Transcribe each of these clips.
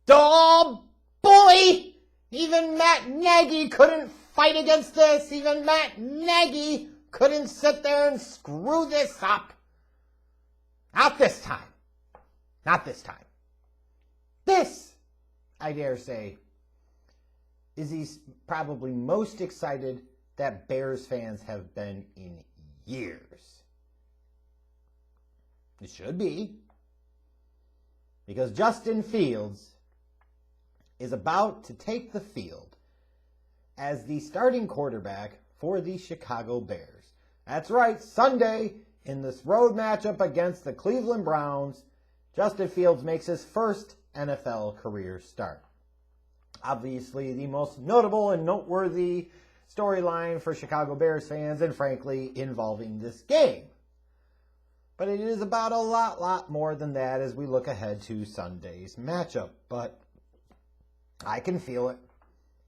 Oh, boy! Even Matt Nagy couldn't fight against this. Even Matt Nagy couldn't sit there and screw this up. Not this time. Not this time. This, I dare say, is he's probably most excited that Bears fans have been in years. It should be. Because Justin Fields is about to take the field as the starting quarterback for the Chicago Bears. That's right, Sunday in this road matchup against the Cleveland Browns, Justin Fields makes his first NFL career start. Obviously, the most notable and noteworthy storyline for Chicago Bears fans, and frankly, involving this game. But it is about a lot more than that as we look ahead to Sunday's matchup. But I can feel it.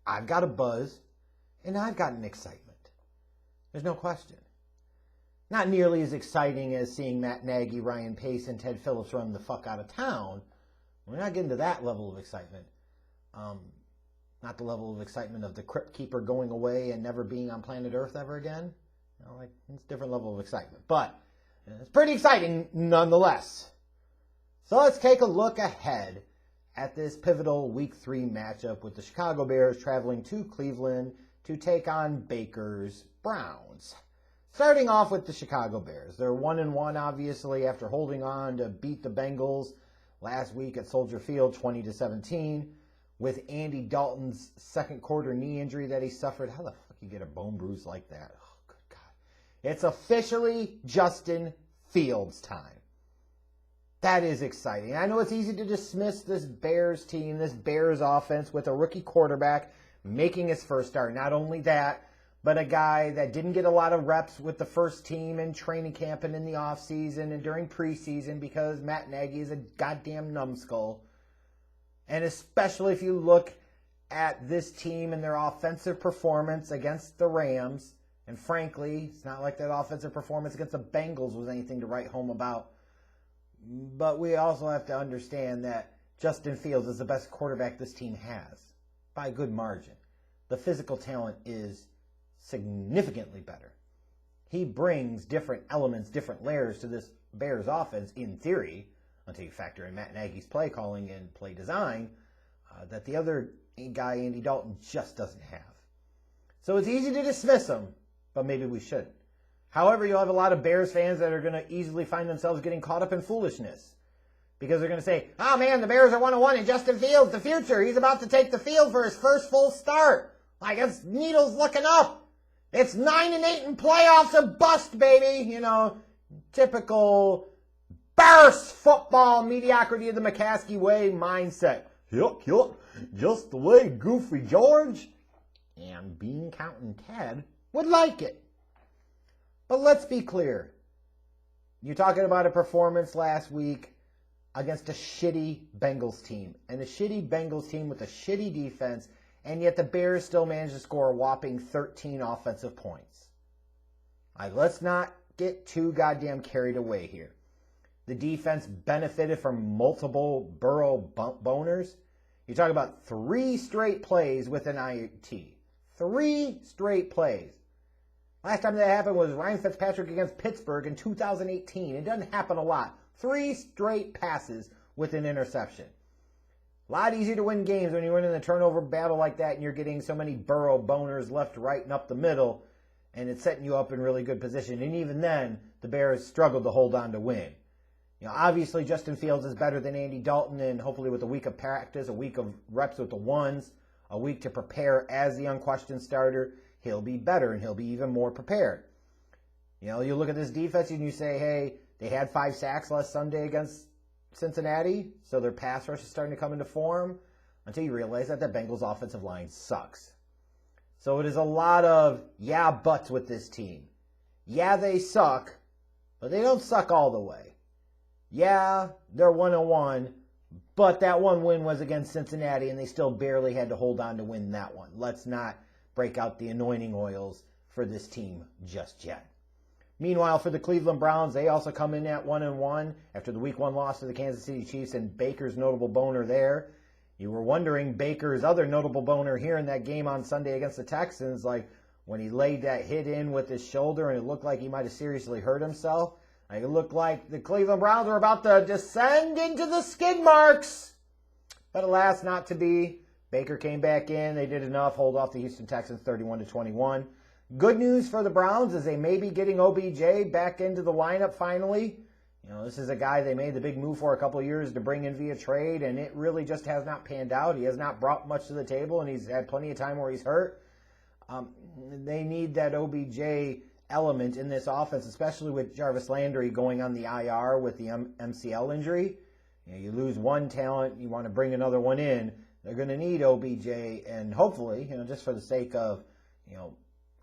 I've got a buzz, and I've got an excitement. There's no question. Not nearly as exciting as seeing Matt Nagy, Ryan Pace, and Ted Phillips run the fuck out of town. We're not getting to that level of excitement. Not the level of excitement of the Crypt Keeper going away and never being on planet Earth ever again. It's a different level of excitement. But it's pretty exciting nonetheless. So let's take a look ahead at this pivotal Week 3 matchup with the Chicago Bears traveling to Cleveland to take on Baker's Browns. Starting off with the Chicago Bears. They're 1-1, obviously, after holding on to beat the Bengals last week at Soldier Field 20-17. With Andy Dalton's second quarter knee injury that he suffered. How the fuck you get a bone bruise like that? Oh, good God. It's officially Justin Fields time. That is exciting. I know it's easy to dismiss this Bears team, this Bears offense with a rookie quarterback making his first start. Not only that, but a guy that didn't get a lot of reps with the first team in training camp and in the offseason and during preseason because Matt Nagy is a goddamn numbskull. And especially if you look at this team and their offensive performance against the Rams, and frankly, it's not like that offensive performance against the Bengals was anything to write home about. But we also have to understand that Justin Fields is the best quarterback this team has, by a good margin. The physical talent is significantly better. He brings different elements, different layers to this Bears offense, in theory, until you factor in Matt Nagy's play calling and play design, that the other guy, Andy Dalton, just doesn't have. So it's easy to dismiss him, but maybe we shouldn't. However, you'll have a lot of Bears fans that are going to easily find themselves getting caught up in foolishness. Because they're going to say, oh man, the Bears are 1-1 and Justin Fields, the future. He's about to take the field for his first full start. Like, it's needles looking up. It's 9-8 in playoffs or bust, baby. Typical Bears football mediocrity of the McCaskey way mindset. Yup. Just the way Goofy George and Bean Counting Ted would like it. But let's be clear. You're talking about a performance last week against a shitty Bengals team. And a shitty Bengals team with a shitty defense. And yet the Bears still managed to score a whopping 13 offensive points. Let's not get too goddamn carried away here. The defense benefited from multiple Burrow boners. You talk about 3 straight plays with an INT. 3 straight plays. Last time that happened was Ryan Fitzpatrick against Pittsburgh in 2018. It doesn't happen a lot. 3 straight passes with an interception. A lot easier to win games when you're winning a turnover battle like that and you're getting so many Burrow boners left, right, and up the middle, and it's setting you up in really good position. And even then, the Bears struggled to hold on to win. Obviously, Justin Fields is better than Andy Dalton, and hopefully with a week of practice, a week of reps with the ones, a week to prepare as the unquestioned starter, he'll be better and he'll be even more prepared. You look at this defense and you say, hey, they had 5 sacks last Sunday against Cincinnati, so their pass rush is starting to come into form, until you realize that the Bengals offensive line sucks. So it is a lot of yeah buts with this team. Yeah, they suck, but they don't suck all the way. Yeah, they're 1-1, but that one win was against Cincinnati, and they still barely had to hold on to win that one. Let's not break out the anointing oils for this team just yet. Meanwhile, for the Cleveland Browns, they also come in at 1-1 after the Week 1 loss to the Kansas City Chiefs and Baker's notable boner there. You were wondering Baker's other notable boner here in that game on Sunday against the Texans, like when he laid that hit in with his shoulder and it looked like he might have seriously hurt himself. Like it looked like the Cleveland Browns were about to descend into the skid marks. But alas, not to be. Baker came back in. They did enough, hold off the Houston Texans 31-21. Good news for the Browns is they may be getting OBJ back into the lineup finally. You know, this is a guy they made the big move for a couple of years to bring in via trade, and it really just has not panned out. He has not brought much to the table, and he's had plenty of time where he's hurt. They need that OBJ element in this offense, especially with Jarvis Landry going on the IR with the MCL injury. You know, you lose one talent, you want to bring another one in. They're going to need OBJ, and hopefully, you know, just for the sake of, you know,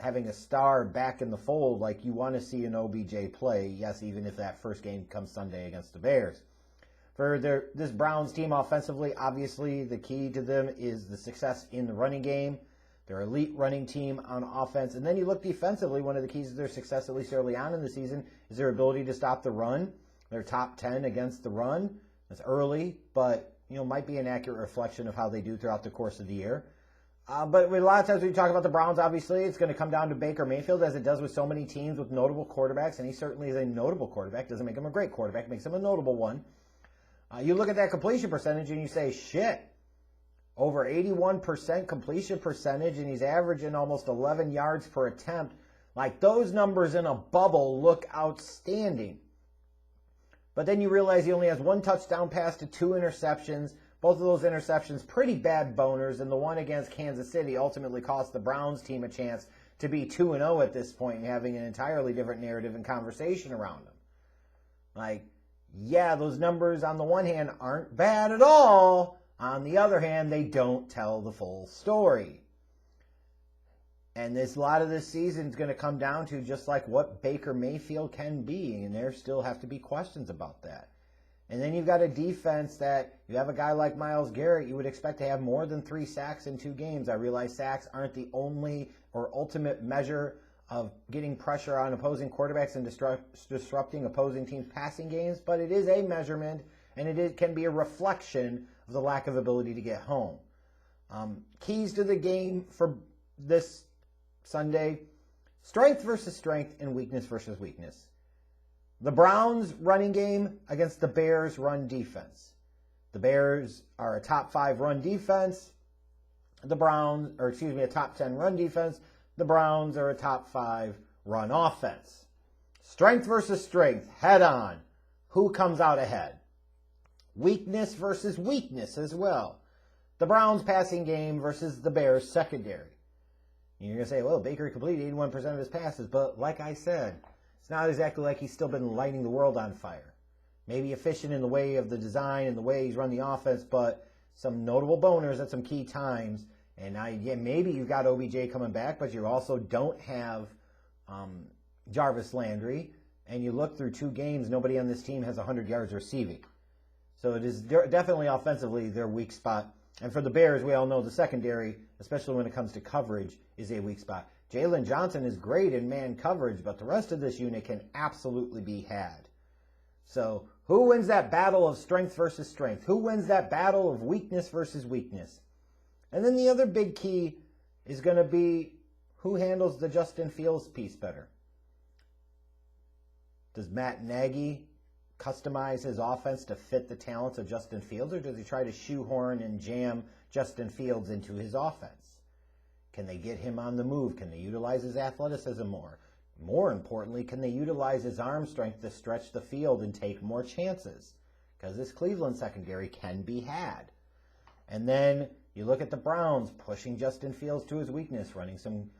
having a star back in the fold, like you want to see an OBJ play, yes, even if that first game comes Sunday against the Bears. For this Browns team offensively, obviously the key to them is the success in the running game. They're an elite running team on offense. And then you look defensively, one of the keys to their success, at least early on in the season, is their ability to stop the run. They're top 10 against the run. That's early, but you know, might be an accurate reflection of how they do throughout the course of the year. But a lot of times when you talk about the Browns, obviously, it's going to come down to Baker Mayfield, as it does with so many teams with notable quarterbacks, and he certainly is a notable quarterback. Doesn't make him a great quarterback, makes him a notable one. You look at that completion percentage and you say, shit, over 81% completion percentage, and he's averaging almost 11 yards per attempt. Like, those numbers in a bubble look outstanding. But then you realize he only has one touchdown pass to 2 interceptions. Both of those interceptions pretty bad boners, and the one against Kansas City ultimately cost the Browns team a chance to be 2-0 at this point and having an entirely different narrative and conversation around them. Like, yeah, those numbers on the one hand aren't bad at all. On the other hand, they don't tell the full story. And a lot of this season is going to come down to just like what Baker Mayfield can be, and there still have to be questions about that. And then you've got a defense that you have a guy like Myles Garrett, you would expect to have more than 3 sacks in 2 games. I realize sacks aren't the only or ultimate measure of getting pressure on opposing quarterbacks and disrupting opposing teams' passing games, but it is a measurement, and it can be a reflection of the lack of ability to get home. Keys to the game for this Sunday: strength versus strength and weakness versus weakness. The Browns' running game against the Bears' run defense. The Bears are a top 5 run defense. A top 10 run defense. The Browns are a top 5 run offense. Strength versus strength, head on. Who comes out ahead? Weakness versus weakness as well. The Browns' passing game versus the Bears' secondary. You're going to say, well, Baker completed 81% of his passes, but like I said, it's not exactly like he's still been lighting the world on fire. Maybe efficient in the way of the design and the way he's run the offense, but some notable boners at some key times. And maybe you've got OBJ coming back, but you also don't have Jarvis Landry. And you look through 2 games, nobody on this team has 100 yards receiving. So it is definitely offensively their weak spot. And for the Bears, we all know the secondary, especially when it comes to coverage, is a weak spot. Jalen Johnson is great in man coverage, but the rest of this unit can absolutely be had. So who wins that battle of strength versus strength? Who wins that battle of weakness versus weakness? And then the other big key is going to be who handles the Justin Fields piece better. Does Matt Nagy customize his offense to fit the talents of Justin Fields, or does he try to shoehorn and jam Justin Fields into his offense? Can they get him on the move? Can they utilize his athleticism more? More importantly, can they utilize his arm strength to stretch the field and take more chances? Because this Cleveland secondary can be had. And then you look at the Browns pushing Justin Fields to his weakness, running some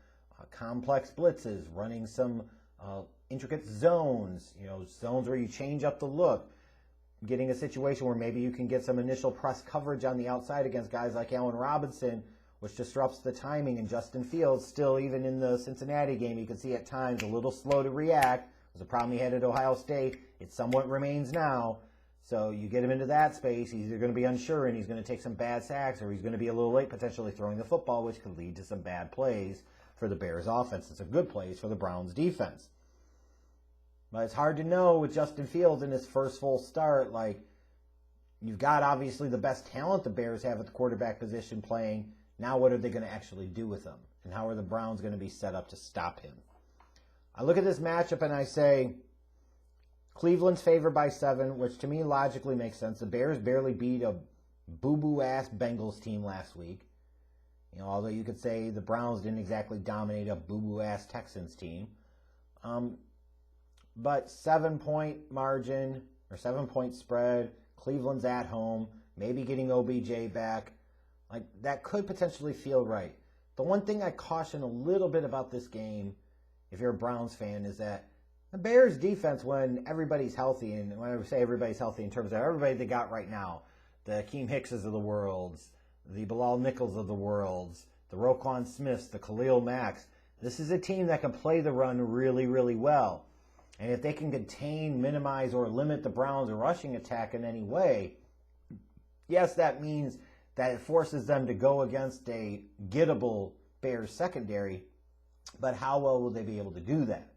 complex blitzes, running some intricate zones, zones where you change up the look, getting a situation where maybe you can get some initial press coverage on the outside against guys like Allen Robinson, which disrupts the timing. And Justin Fields, still even in the Cincinnati game, you can see at times a little slow to react. It was a problem he had at Ohio State. It somewhat remains now. So you get him into that space, he's either going to be unsure and he's going to take some bad sacks, or he's going to be a little late potentially throwing the football, which could lead to some bad plays for the Bears offense. It's a good plays for the Browns defense. But it's hard to know with Justin Fields in his first full start, like, You've got, obviously, the best talent the Bears have at the quarterback position playing. Now what are they going to actually do with him? And how are the Browns going to be set up to stop him? I look at this matchup and I say, Cleveland's favored by 7, which to me logically makes sense. The Bears barely beat a boo-boo-ass Bengals team last week. Although you could say the Browns didn't exactly dominate a boo-boo-ass Texans team. But 7-point margin, or 7-point spread, Cleveland's at home, maybe getting OBJ back. That could potentially feel right. The one thing I caution a little bit about this game, if you're a Browns fan, is that the Bears defense, when everybody's healthy, and when I say everybody's healthy in terms of everybody they got right now, the Akeem Hickses of the world, the Bilal Nichols of the world, the Roquan Smiths, the Khalil Macks, this is a team that can play the run really, really well. And if they can contain, minimize, or limit the Browns' rushing attack in any way, yes, that means that it forces them to go against a gettable Bears secondary, but how well will they be able to do that?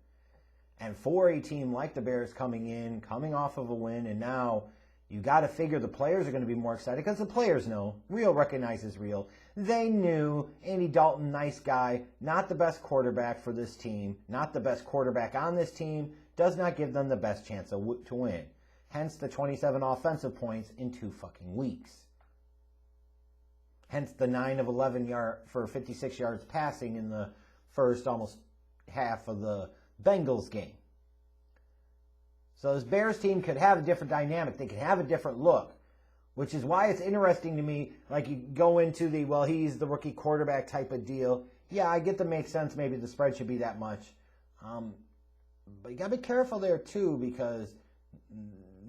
And for a team like the Bears coming off of a win, and now you got to figure the players are going to be more excited because the players know. Real recognizes real. They knew Andy Dalton, nice guy, not the best quarterback for this team, not the best quarterback on this team, does not give them the best chance to win. Hence the 27 offensive points in 2 fucking weeks. Hence the 9 of 11 for 56 yards passing in the first almost half of the Bengals game. So this Bears team could have a different dynamic. They could have a different look, which is why it's interesting to me. You go into he's the rookie quarterback type of deal. Yeah, I get that makes sense. Maybe the spread should be that much. But you got to be careful there, too, because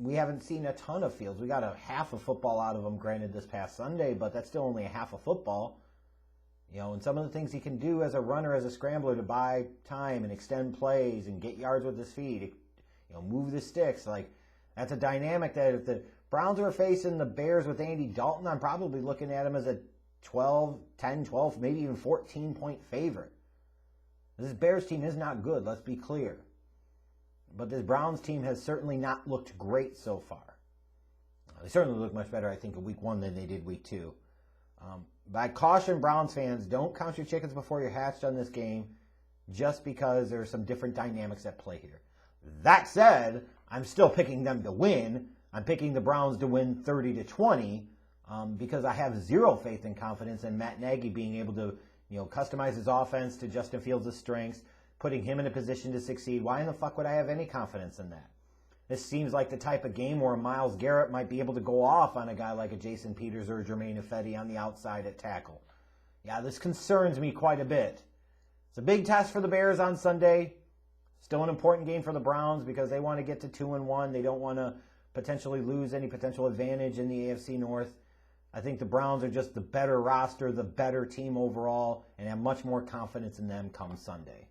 we haven't seen a ton of Fields. We got a half of football out of him, granted, this past Sunday, but that's still only a half of football. And some of the things he can do as a runner, as a scrambler, to buy time and extend plays and get yards with his feet, move the sticks. That's a dynamic that if the Browns were facing the Bears with Andy Dalton, I'm probably looking at him as a 10, 12, maybe even 14-point favorite. This Bears team is not good, let's be clear. But this Browns team has certainly not looked great so far. They certainly look much better, I think, in week 1 than they did week 2. But I caution Browns fans, don't count your chickens before you're hatched on this game, just because there are some different dynamics at play here. That said, I'm still picking them to win. I'm picking the Browns to win 30-20 because I have zero faith and confidence in Matt Nagy being able to customize his offense to Justin Fields' strengths, putting him in a position to succeed. Why in the fuck would I have any confidence in that? This seems like the type of game where Myles Garrett might be able to go off on a guy like a Jason Peters or a Jermaine Ifedi on the outside at tackle. Yeah, this concerns me quite a bit. It's a big test for the Bears on Sunday. Still an important game for the Browns because they want to get to 2-1. They don't want to potentially lose any potential advantage in the AFC North. I think the Browns are just the better roster, the better team overall, and have much more confidence in them come Sunday.